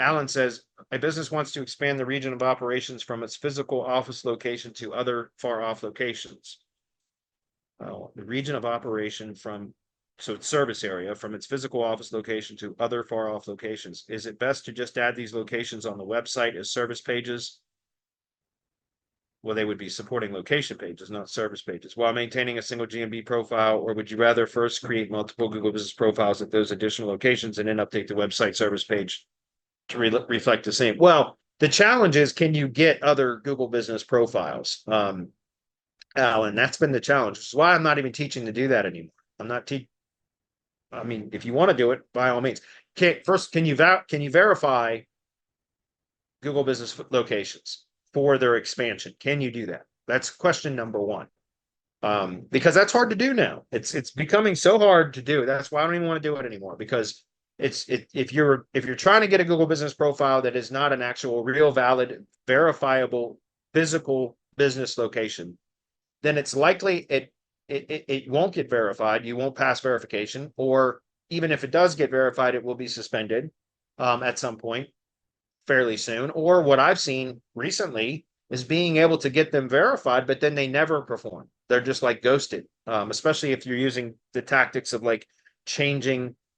Alan says, a business wants to expand the region of operations from its physical office location to other far off locations. The region of operation so its service area from its physical office location to other far off locations. Is it best to just add these locations on the website as service pages? Well, they would be supporting location pages, not service pages, while maintaining a single GMB profile, or would you rather first create multiple Google Business profiles at those additional locations and then update the website service page to reflect the same? Well, the challenge is, can you get other Google Business profiles? Alan, that's been the challenge. Which is why I'm not even teaching to do that anymore. I'm not teaching. I mean, if you want to do it, by all means. First, can you verify Google Business locations for their expansion? Can you do that? That's question number one. Because that's hard to do now. It's becoming so hard to do. That's why I don't even want to do it anymore, because if you're trying to get a Google Business profile that is not an actual real valid verifiable physical business location, then it's likely it won't get verified. You won't pass verification, or even if it does get verified, it will be suspended at some point fairly soon. Or what I've seen recently is being able to get them verified, but then they never perform. They're just like ghosted, especially if you're using the tactics of like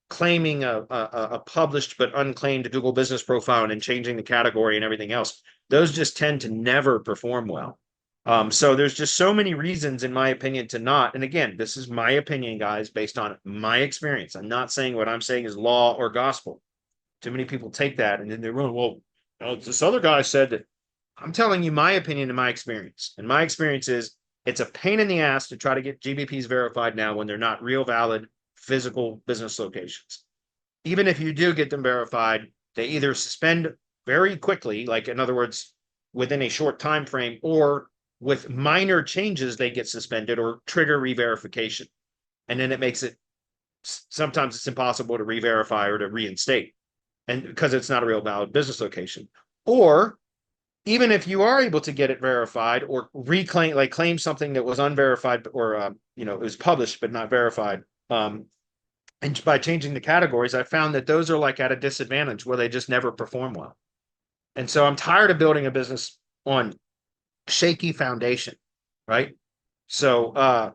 claiming a published but unclaimed Google Business profile and then changing the category and everything else. Those just tend to never perform well. So there's just so many reasons, in my opinion, to not. And again, this is my opinion, guys, based on my experience. I'm not saying what I'm saying is law or gospel. Too many people take that and then they run, well, this other guy said that. I'm telling you my opinion and my experience. And my experience is it's a pain in the ass to try to get GBPs verified now when they're not real valid physical business locations. Even if you do get them verified, they either suspend very quickly, like in other words, within a short time frame, or with minor changes, they get suspended or trigger re-verification. And then it makes it, sometimes it's impossible to re-verify or to reinstate, and because it's not a real valid business location. Or even if you are able to get it verified or reclaim, like claim something that was unverified, or it was published but not verified, and by changing the categories, I found that those are like at a disadvantage where they just never perform well. And so I'm tired of building a business on shaky foundation, right? So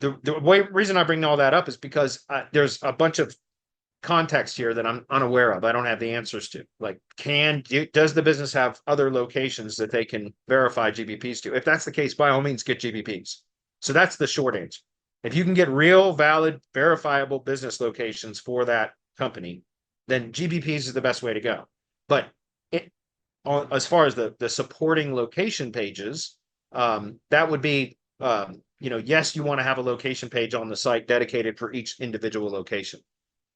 the reason I bring all that up is because there's a bunch of context here that I'm unaware of. I don't have the answers to. Like, does the business have other locations that they can verify GBPs to? If that's the case, by all means, get GBPs. So that's the short answer. If you can get real, valid, verifiable business locations for that company, then GBPs is the best way to go. But as far as the supporting location pages, that would be, yes, you want to have a location page on the site dedicated for each individual location.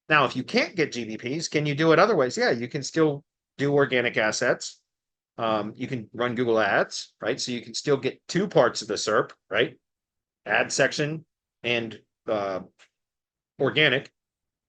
Now, if you can't get GBPs, can you do it other ways? Yeah, you can still do organic assets. You can run Google Ads, right? So you can still get two parts of the SERP, right? Ad section and organic.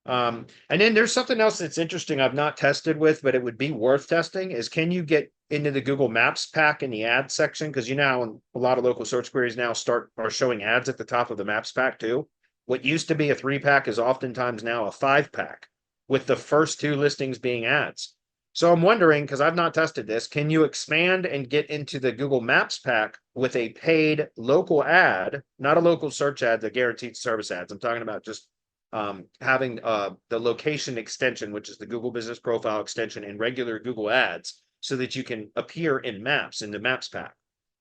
And then there's something else that's interesting I've not tested with, but it would be worth testing, is can you get into the Google Maps pack in the ad section? Because a lot of local search queries now are showing ads at the top of the Maps pack too. What used to be a 3-pack is oftentimes now a 5-pack, with the first 2 listings being ads. So I'm wondering, because I've not tested this, can you expand and get into the Google Maps pack with a paid local ad, not a local search ad, the guaranteed service ads. I'm talking about just having the location extension, which is the Google Business Profile extension, in regular Google Ads, so that you can appear in Maps, in the Maps pack,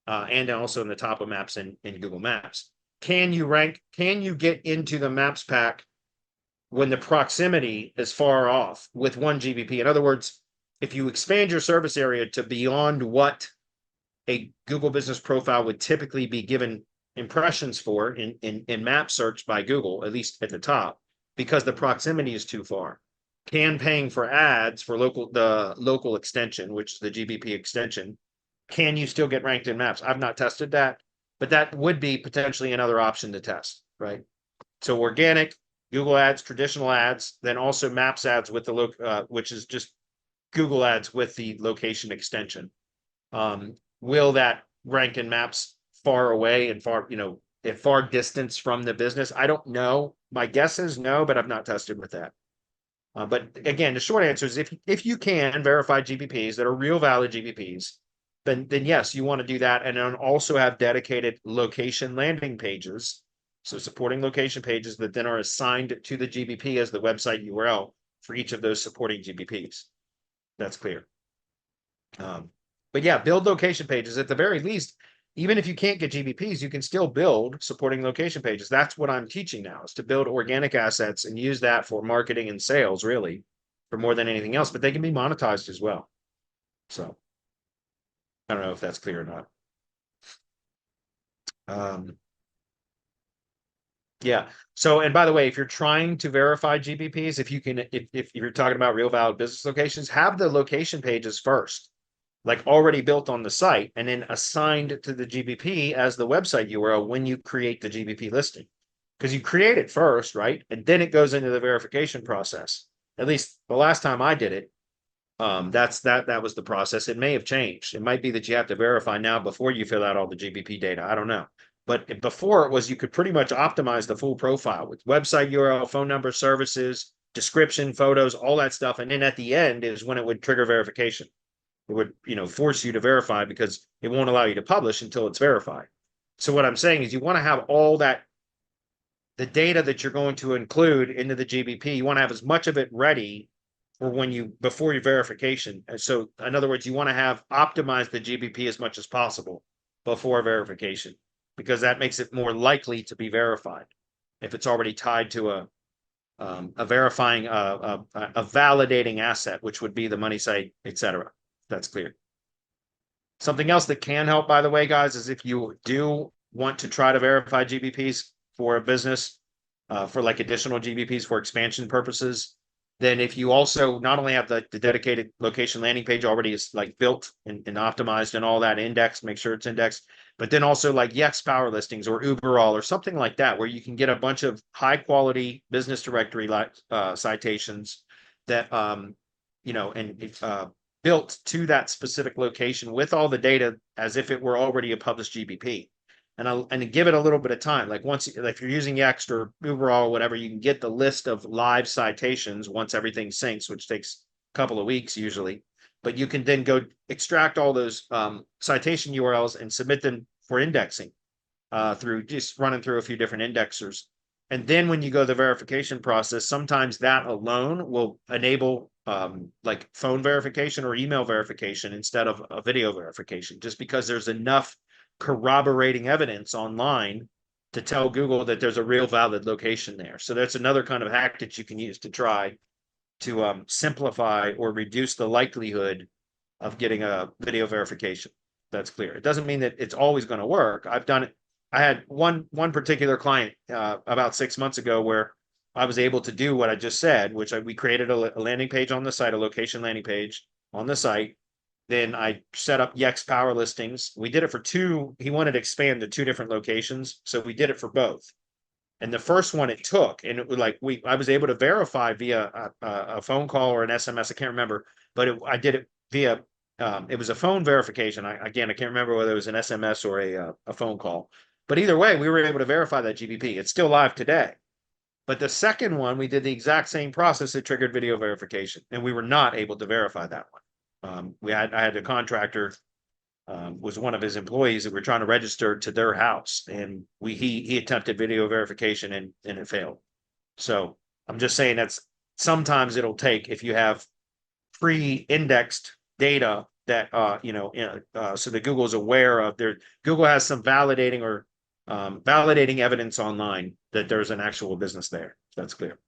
and also in the top of Maps in Google Maps. Can you get into the Maps pack when the proximity is far off with 1 GBP? In other words, if you expand your service area to beyond what a Google Business Profile would typically be given impressions for in map search by Google, at least at the top, because the proximity is too far, can paying for ads for the local extension, which is the GBP extension, can you still get ranked in Maps? I've not tested that, but that would be potentially another option to test, right? So organic, Google Ads, traditional ads, then also Maps ads with the which is just Google Ads with the location extension. Will that rank in Maps far away and far distance from the business? I don't know. My guess is no, but I've not tested with that. But again, the short answer is if you can verify GBPs that are real valid GBPs, then yes, you want to do that, and then also have dedicated location landing pages, so supporting location pages that then are assigned to the GBP as the website URL for each of those supporting GBPs. That's clear. But yeah, build location pages at the very least. Even if you can't get GBPs, you can still build supporting location pages. That's what I'm teaching now, is to build organic assets and use that for marketing and sales, really, for more than anything else. But they can be monetized as well. So I don't know if that's clear or not. Yeah. So, and by the way, if you're trying to verify GBPs, if you can, if you're talking about real valid business locations, have the location pages first, like already built on the site, and then assigned to the GBP as the website URL when you create the GBP listing. Because you create it first, right? And then it goes into the verification process. At least the last time I did it, that was the process. It may have changed. It might be that you have to verify now before you fill out all the GBP data. I don't know. But before it was, you could pretty much optimize the full profile with website URL, phone number, services, description, photos, all that stuff. And then at the end is when it would trigger verification. It would, force you to verify because it won't allow you to publish until it's verified. So what I'm saying is you want to have all that, the data that you're going to include into the GBP, you want to have as much of it ready for before your verification. And so in other words, you want to have optimized the GBP as much as possible before verification, because that makes it more likely to be verified if it's already tied to a verifying a validating asset, which would be the money site, etc. That's clear. Something else that can help, by the way, guys, is if you do want to try to verify GBPs for a business, for like additional GBPs for expansion purposes, then if you also not only have the dedicated location landing page already is like built and optimized and all that indexed, make sure it's indexed, but then also like Yext Power Listings or Uberall or something like that, where you can get a bunch of high quality business directory citations that, built to that specific location with all the data as if it were already a published GBP. And give it a little bit of time. Like once, if you're using Yext or Uberall or whatever, you can get the list of live citations once everything syncs, which takes a couple of weeks usually. But you can then go extract all those citation URLs and submit them for indexing through just running through a few different indexers. And then when you go the verification process, sometimes that alone will enable like phone verification or email verification instead of a video verification, just because there's enough corroborating evidence online to tell Google that there's a real valid location there. So that's another kind of hack that you can use to try to simplify or reduce the likelihood of getting a video verification. That's clear. It doesn't mean that it's always going to work. I've done it. I had one particular client about 6 months ago where I was able to do what I just said, which we created a landing page on the site, a location landing page on the site. Then I set up Yext Power Listings. We did it for two. He wanted to expand to two different locations, so we did it for both. And the first one it took, and it was like I was able to verify via a phone call or an SMS. I can't remember, but I did it via. It was a phone verification. I can't remember whether it was an SMS or a phone call. But either way, we were able to verify that GBP. It's still live today. But the second one, we did the exact same process. It triggered video verification, and we were not able to verify that one. I had a contractor, was one of his employees that we're trying to register to their house, and he attempted video verification and it failed. So I'm just saying that's sometimes it'll take, if you have pre-indexed data that so that Google is aware of Google has some validating or validating evidence online that there's an actual business there. That's clear.